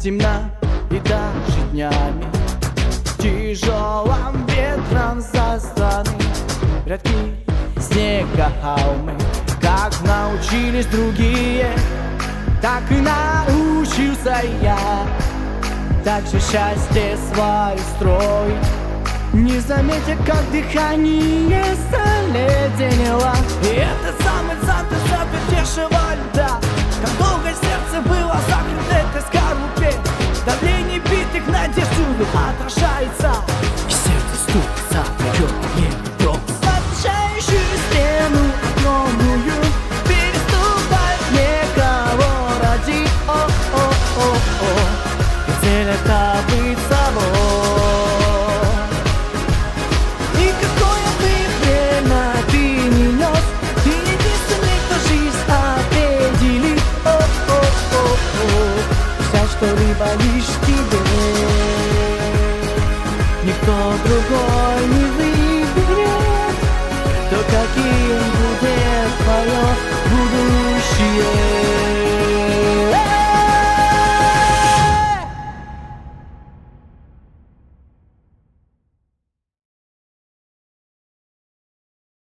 темна и даже днями тяжелым ветром застаны рядки снега холмы. Как научились другие, так и научился я. Так же счастье свое строить, не заметя, как дыхание заледенело. И это самый центр запертевшего льда. Как долго сердце было закрыто этой скорлупе. Давление битых надежд отражается, и сердце стук забьет метро. Отвечающую стену огромную переступать некого ради. О-о-о-о. Цель это быть собой. И какое бы время ты не нес, ты единственный, кто жизнь определит. О-о-о-о. Взять что-либо лишь тебе, никто другой не выберет то, каким будет твое